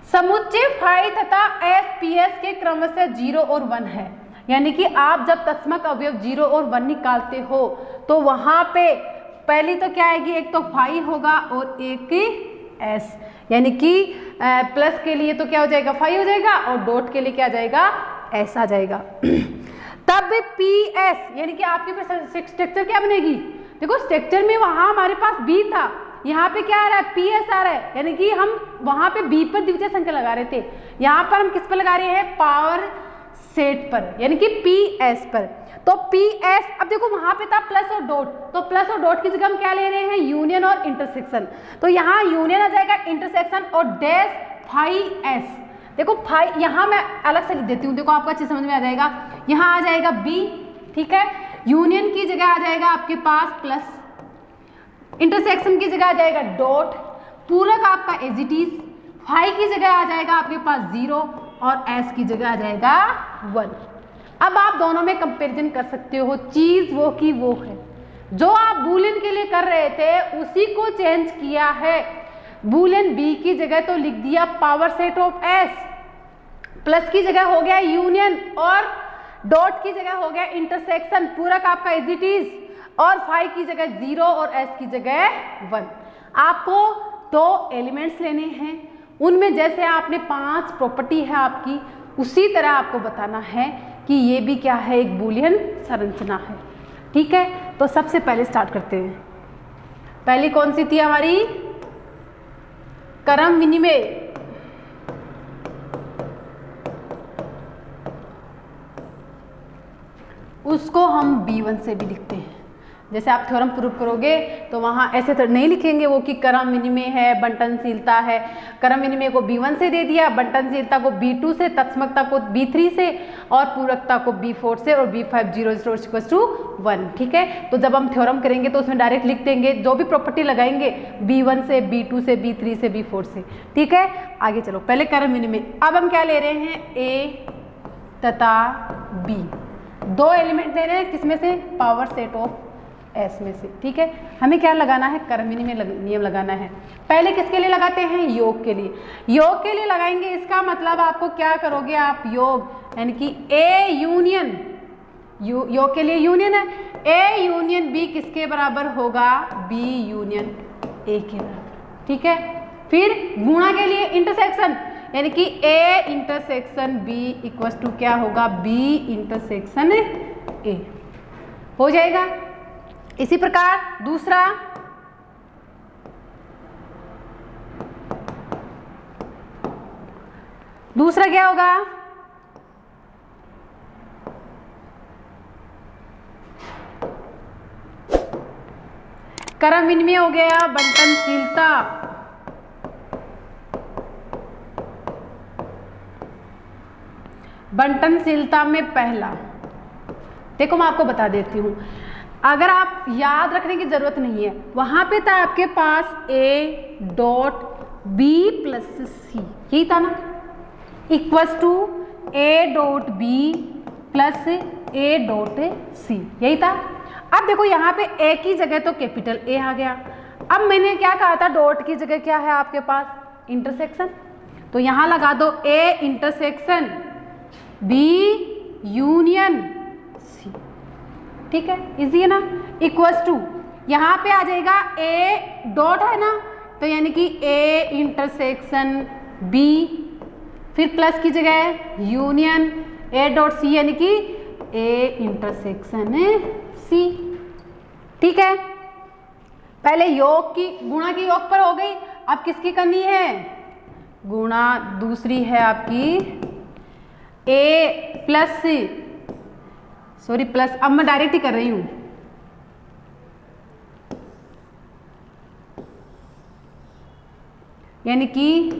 समुच्चय फाई तथा FPS के क्रमशः 0 और 1 है, यानी कि आप जब तत्समक अवयव 0 और 1 निकालते हो तो वहां पे पहली तो क्या आएगी, एक तो फाई होगा और एक S, यानी कि प्लस के लिए तो क्या हो जाएगा, फाई हो जाएगा, और डॉट के लिए क्या आ जाएगा, S आ जाएगा। तब PS यानी कि आपके पास स्ट्रक्चर क्या बनेगी, देखो स्ट्रक्चर में वहां हमारे पास B था, यहाँ पे क्या आ रहा है, PS आ रहा है, यानी कि हम वहां पे B पर द्वितीय संख्या लगा रहे थे, यहाँ पर हम किस पर लगा रहे हैं, पावर सेट पर, यानी कि PS पर। तो PS, अब देखो वहां पे था प्लस और डॉट, तो प्लस और डॉट की जगह हम क्या ले रहे हैं, यूनियन और इंटरसेक्शन, तो यहाँ यूनियन आ जाएगा, इंटरसेक्शन और डैश फाई S। देखो फाई यहाँ मैं अलग से लिख देती हूँ, देखो आपको अच्छे समझ में आ जाएगा, यहाँ आ जाएगा B, ठीक है, यूनियन की जगह आ जाएगा आपके पास प्लस, इंटरसेक्शन की जगह आ जाएगा डॉट, पूरक आपका एज इट इज, फाई की जगह आ जाएगा आपके पास 0 और S की जगह आ जाएगा 1। अब आप दोनों में कंपैरिजन कर सकते हो, चीज वो की वो है, जो आप बूलियन के लिए कर रहे थे उसी को चेंज किया है, बूलियन B की जगह तो लिख दिया power set of S, plus की जगह हो गया यूनियन और डॉट की जगह हो गया इंटरसेक्शन, पूरक आपका एज इट इज, और फाई की जगह 0 और S की जगह 1। आपको 2 एलिमेंट्स लेने हैं, उनमें जैसे आपने 5 प्रॉपर्टी है आपकी, उसी तरह आपको बताना है कि ये भी क्या है, एक बूलियन संरचना है। ठीक है, तो सबसे पहले स्टार्ट करते हैं। पहली कौन सी थी हमारी, क्रम विनिमय, उसको हम B1 से भी लिखते हैं, जैसे आप थ्योरम प्रूव करोगे तो वहाँ ऐसे तो नहीं लिखेंगे वो कि क्रम विनिमय है, बंटनशीलता है, क्रम विनिमय को B1 से दे दिया, बंटनशीलता को B2 से, तत्समकता को B3 से और पूरकता को B4 से, और B5 0 1। ठीक है, तो जब हम थ्योरम करेंगे तो उसमें डायरेक्ट लिख देंगे, जो भी प्रॉपर्टी लगाएंगे B1 से, B2 से, B3 से, B4 से। ठीक है, आगे चलो, पहले क्रम विनिमय, अब हम क्या ले रहे हैं, A तथा B, 2 एलिमेंट ले रहे हैं, किसमें से, पावर सेट ऑफ S में से। ठीक है, हमें क्या लगाना है, क्रम विनिमय नियम लगाना है। पहले किसके लिए लगाते हैं, योग के लिए, योग के लिए लगाएंगे, इसका मतलब आपको क्या करोगे आप, योग यानी कि A यूनियन, योग के लिए यूनियन है, A यूनियन B किसके बराबर होगा, B यूनियन A के बराबर। ठीक है, फिर गुणा के लिए इंटरसेक्शन, यानी कि A intersection B equal to क्या होगा, B इंटरसेक्शन A हो जाएगा। इसी प्रकार दूसरा क्या होगा, क्रम विनिमय हो गया, बंटनशीलता, बंटनशीलता में पहला, देखो मैं आपको बता देती हूँ, अगर आप याद रखने की जरूरत नहीं है, वहां पे था आपके पास A dot B plus C, यही था ना, equals to A dot B plus A dot C, यही था। अब देखो यहाँ पे A की जगह तो कैपिटल A आ गया। अब मैंने क्या कहा था, डॉट की जगह क्या है आपके पास, इंटरसेक्शन, तो यहाँ लगा दो A intersection B union C, ठीक है, इजी है ना, इक्वल्स टू यहाँ पे आ जाएगा A डॉट है ना, तो यानी कि A इंटरसेक्शन B, फिर प्लस की जगह यूनियन A डॉट C, यानी कि A इंटरसेक्शन C, ठीक है। पहले योग की, गुणा की योग पर हो गई, अब किसकी करनी है, गुणा दूसरी है आपकी A प्लस, सॉरी प्लस, अब मैं डायरेक्ट ही कर रही हूं, यानी कि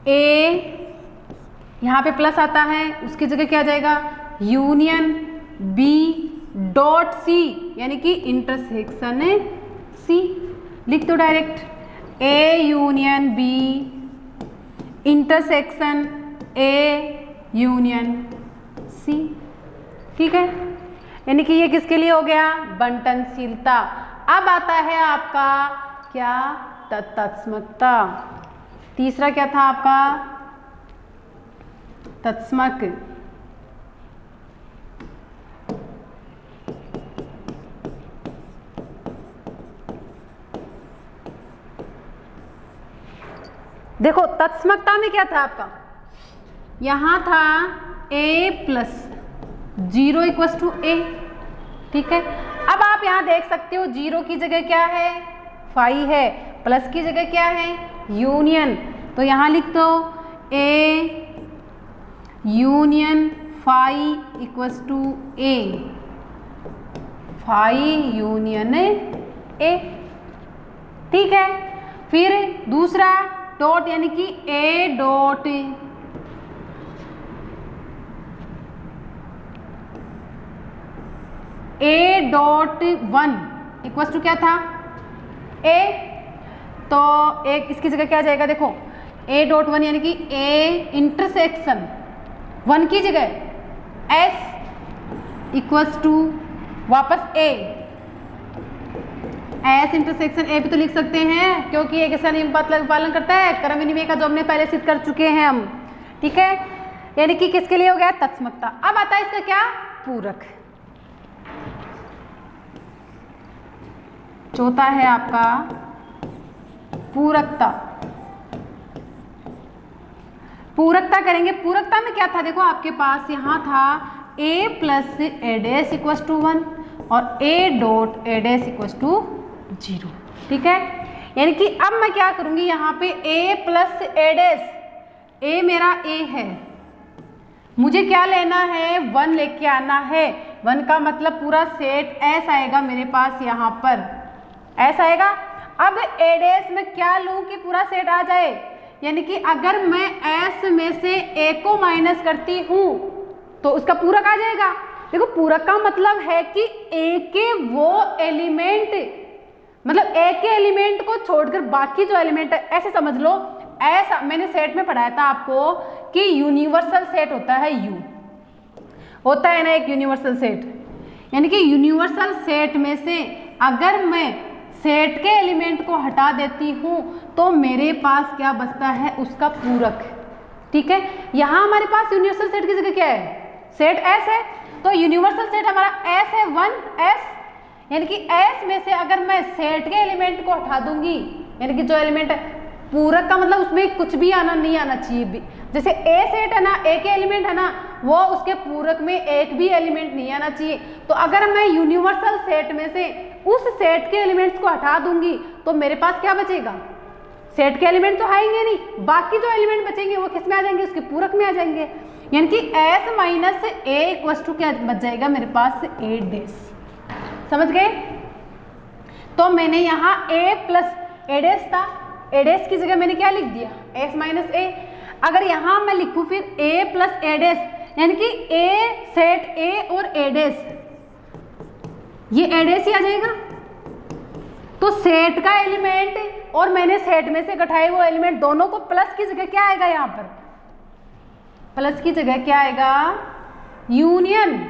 A यहां पे प्लस आता है, उसकी जगह क्या आ जाएगा, यूनियन B डॉट C, यानी कि इंटरसेक्शन C, लिख दो direct, A union B intersection A union C, ठीक है, यानी कि ये किसके लिए हो गया, बंटनशीलता। अब आता है आपका क्या, तत्समकता। तीसरा क्या था आपका, तत्समक, देखो तत्समकता में क्या था आपका, यहां था A plus 0 equal to A, ठीक है। अब आप यहां देख सकते हो 0 की जगह क्या है, फाई है, प्लस की जगह क्या है, यूनियन, तो यहां लिख दो A union phi equal to A, phi union A, ठीक है। फिर दूसरा डॉट, यानी कि A dot A dot 1 equal to क्या था, A, तो एक इसकी जगह क्या आ जाएगा, देखो A डॉट 1 यानी कि A इंटरसेक्शन 1 की जगह S इक्वल्स टू वापस A, S इंटरसेक्शन A भी तो लिख सकते हैं, क्योंकि एक ऐसा नियम पालन करता है, क्रम विनिमय का, जो हमने पहले सिद्ध कर चुके हैं हम, ठीक है, यानी कि किसके लिए हो गया, तत्समकता। अब आता है इसका क्या, पूरक। चौथा है आपका पूरकता। पूरकता करेंगे, पूरकता में क्या था, देखो आपके पास यहां था A plus A dash equal to 1 और A dot A dash equal to 0, ठीक है, यानी कि अब मैं क्या करूंगी, यहाँ पे A plus A dash, A मेरा A है, मुझे क्या लेना है, 1 लेके आना है, 1 का मतलब पूरा सेट S आएगा मेरे पास, यहाँ पर S आएगा। अब A डैश में क्या लूँ कि पूरा सेट आ जाए, यानी कि अगर मैं S में से A को माइनस करती हूँ तो उसका पूरक आ जाएगा। देखो पूरक का मतलब है कि A के वो एलिमेंट, मतलब A के एलिमेंट को छोड़कर बाकी जो एलिमेंट है, ऐसे समझ लो, ऐसा मैंने सेट में पढ़ाया था आपको कि यूनिवर्सल सेट होता है, U होता है ना एक यूनिवर्सल सेट, यानी कि यूनिवर्सल सेट में से अगर मैं सेट के एलिमेंट को हटा देती हूँ तो मेरे पास क्या बचता है, उसका पूरक, ठीक है। यहाँ हमारे पास यूनिवर्सल सेट की जगह क्या है, सेट S है, तो यूनिवर्सल सेट हमारा S है 1S, यानी कि S में से अगर मैं सेट के एलिमेंट को हटा दूंगी, यानी कि जो एलिमेंट पूरक का मतलब उसमें कुछ भी आना नहीं आना चाहिए भी, जैसे A सेट है ना, A के एलिमेंट है ना, वो उसके पूरक में एक भी एलिमेंट नहीं आना चाहिए। तो अगर मैं यूनिवर्सल सेट में से उस सेट के एलिमेंट्स को हटा दूंगी तो मेरे पास क्या बचेगा, सेट के एलिमेंट तो आएंगे नहीं, बाकी जो एलिमेंट बचेंगे वो किस में आ जाएंगे, उसके पूरक में आ जाएंगे। यानी कि S minus A equal to क्या बच जाएगा मेरे पास, A डैश। समझ गए? तो मैंने यहाँ A प्लस A डैश था, A डैश की जगह मैंने क्या लिख दिया, S माइनस A। अगर यहाँ मैं लिखूँ फिर A प्लस A डैश, यानी कि A सेट A और A डैश, ये A डैश ही आ जाएगा। तो सेट का एलिमेंट और मैंने सेट में से घटाए वो एलिमेंट, दोनों को प्लस की जगह क्या आएगा, यहाँ पर प्लस की जगह क्या आएगा, यूनियन।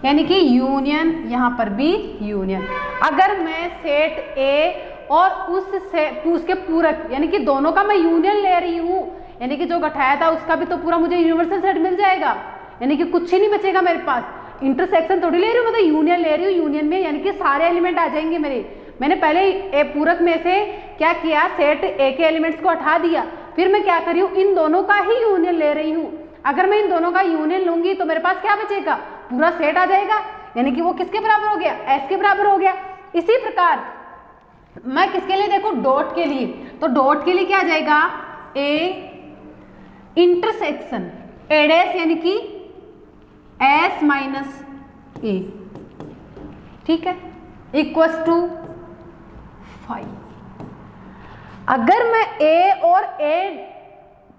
यानी कि यूनियन, यहाँ पर भी यूनियन। अगर मैं सेट A और उसके पूरक यानी कि दोनों का मैं यूनियन ले रही हूँ, यानी कि जो घटाया था उसका भी तो पूरा मुझे यूनिवर्सल सेट मिल जाएगा, यानी कि कुछ ही नहीं बचेगा मेरे पास। इंटरसेक्शन थोड़ी ले रही हूँ, मतलब यूनियन ले रही हूँ, यूनियन में यानी कि सारे एलिमेंट आ जाएंगे मेरे। मैंने पहले ए पूरक में से क्या किया, सेट A के एलिमेंट्स को हटा दिया, फिर मैं क्या कर रही हूँ, इन दोनों का ही यूनियन ले रही हूँ। अगर मैं इन दोनों का यूनियन लूंगी तो मेरे पास क्या बचेगा, पूरा सेट आ जाएगा, यानी कि वो किसके बराबर हो गया, S के बराबर हो गया। इसी प्रकार मैं किसके लिए देखो, डॉट के लिए, तो डॉट के लिए क्या आ जाएगा, A इंटरसेक्शन A डैश यानी कि S माइनस A, ठीक है, इक्वल्स टू 5। अगर मैं A और A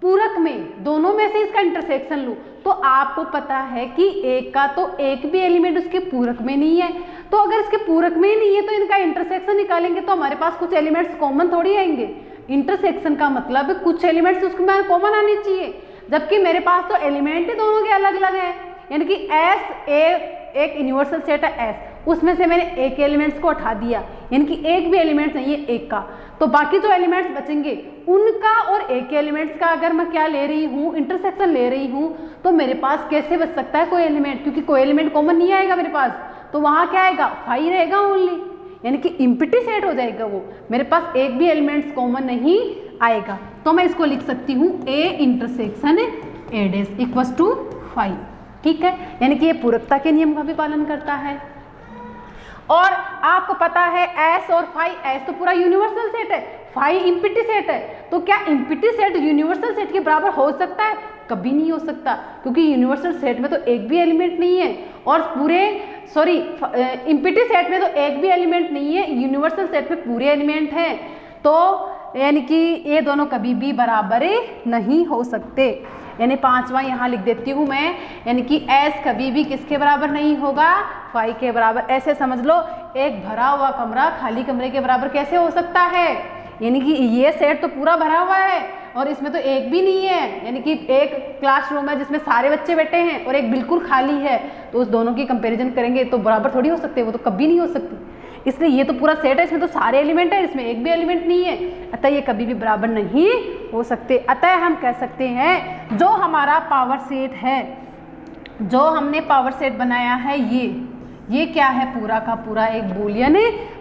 पूरक में दोनों में से इसका इंटरसेक्शन लूं तो आपको पता है कि A का तो एक भी एलिमेंट उसके पूरक में नहीं है, तो अगर इसके पूरक में ही नहीं है तो इनका इंटरसेक्शन निकालेंगे तो हमारे पास कुछ एलिमेंट्स कॉमन थोड़ी आएंगे। इंटरसेक्शन का मतलब कुछ एलिमेंट्स उसमें कॉमन आने चाहिए, जबकि मेरे पास तो एलिमेंट ही दोनों के अलग अलग हैं। यानी कि S A एक यूनिवर्सल सेट है S, उसमें से मैंने A के एलिमेंट्स को हटा दिया, यानी कि एक भी एलिमेंट नहीं है A का, तो बाकी जो एलिमेंट्स बचेंगे उनका और A के एलिमेंट्स का अगर मैं क्या ले रही हूँ, इंटरसेक्शन ले रही हूँ, तो मेरे पास कैसे बच सकता है कोई एलिमेंट, क्योंकि कोई एलिमेंट कॉमन नहीं आएगा मेरे पास, तो वहाँ क्या आएगा, 5 रहेगा ओनली, यानी कि इम्पिटी सेट हो जाएगा वो, मेरे पास एक भी एलिमेंट्स कॉमन नहीं आएगा। तो मैं इसको लिख सकती हूँ A intersection A dash equals to 5, ठीक है, यानी कि ये पूरकता के नियम का भी पालन करता है। और आपको पता है S और फाई, S तो पूरा यूनिवर्सल सेट है, फाई इम्पिटी सेट है, तो क्या इम्पिटी सेट यूनिवर्सल सेट के बराबर हो सकता है, कभी नहीं हो सकता, क्योंकि यूनिवर्सल सेट में तो एक भी एलिमेंट नहीं है, और पूरे इम्पिटी सेट में तो एक भी एलिमेंट नहीं है, यूनिवर्सल सेट में पूरे एलिमेंट हैं, तो यानी कि ये दोनों कभी भी बराबर नहीं हो सकते। यानी 5वां यहाँ लिख देती हूँ मैं, यानी कि S कभी भी किसके बराबर नहीं होगा, फाई के बराबर। ऐसे समझ लो, एक भरा हुआ कमरा खाली कमरे के बराबर कैसे हो सकता है, यानी कि ये सेट तो पूरा भरा हुआ है और इसमें तो एक भी नहीं है, यानी कि एक क्लासरूम है जिसमें सारे बच्चे बैठे हैं और एक बिल्कुल खाली है, तो उस दोनों की कंपैरिजन करेंगे तो बराबर थोड़ी हो सकते, वो तो कभी नहीं हो सकती। इसलिए ये तो पूरा सेट है, इसमें तो सारे एलिमेंट है, इसमें एक भी एलिमेंट नहीं है, अतः ये कभी भी बराबर नहीं हो सकते। अतः हम कह सकते हैं जो हमारा पावर सेट है, जो हमने पावर सेट बनाया है, ये क्या है, पूरा का पूरा एक बूलियन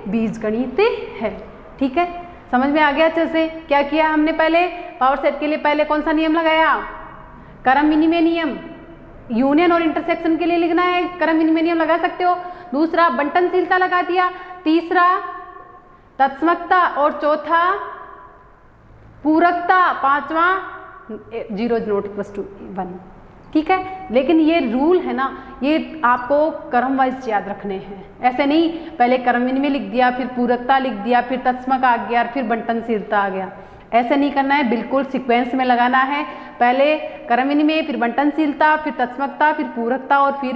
बीजगणित है। ठीक है, समझ में आ गया अच्छे से। क्या किया हमने, पहले पावर सेट के लिए पहले कौन सा नियम लगाया, क्रम विनिमय नियम। यूनियन और इंटरसेक्शन के लिए लिखना है, क्रम विनिमय नियम लगा सकते हो। दूसरा बंटनशीलता लगा दिया, तीसरा तत्समकता और चौथा पूरकता, पांचवा 0 इज नॉट इक्वल टू 1। ठीक है, लेकिन ये रूल है ना, ये आपको क्रम वाइज याद रखने हैं, ऐसे नहीं पहले क्रम विनिमय लिख दिया, फिर पूरकता लिख दिया, फिर तत्समक आ गया, फिर बंटनशीलता आ गया, ऐसे नहीं करना है, बिल्कुल सीक्वेंस में लगाना है। पहले क्रम विनिमय, फिर बंटनशीलता, फिर तत्समकता, फिर पूरकता और फिर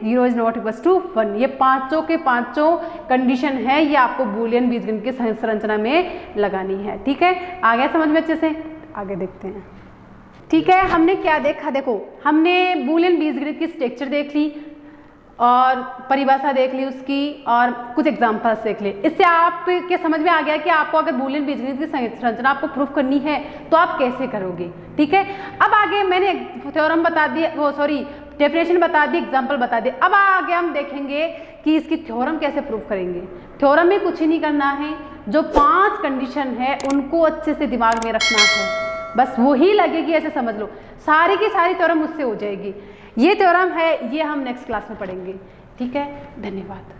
0 इज नॉट इक्वल टू 1। ये पांचों के पांचों कंडीशन है, ये आपको बूलियन बीजगणित की संरचना में लगानी है। ठीक है, आ गया समझ में अच्छे से, आगे देखते हैं। ठीक है, हमने क्या देखा, देखो हमने बूलियन बीजगणित की स्ट्रक्चर देख ली और परिभाषा देख ली उसकी, और कुछ एग्जांपल्स देख लिए। इससे आपके समझ में आ गया कि आपको अगर बूलियन बीजगणित की संरचना आपको प्रूफ करनी है तो आप कैसे करोगे। ठीक है, अब आगे मैंने थ्योरम बता दिया, वो सॉरी डेफिनेशन बता दी, एग्जाम्पल बता दी। अब आगे हम देखेंगे कि इसकी थ्योरम कैसे प्रूव करेंगे। थ्योरम में कुछ ही नहीं करना है, जो 5 कंडीशन है उनको अच्छे से दिमाग में रखना है, बस वही लगेगी, ऐसे समझ लो सारी की सारी थ्योरम उससे हो जाएगी। ये थ्योरम है, ये हम नेक्स्ट क्लास में पढ़ेंगे। ठीक है, धन्यवाद।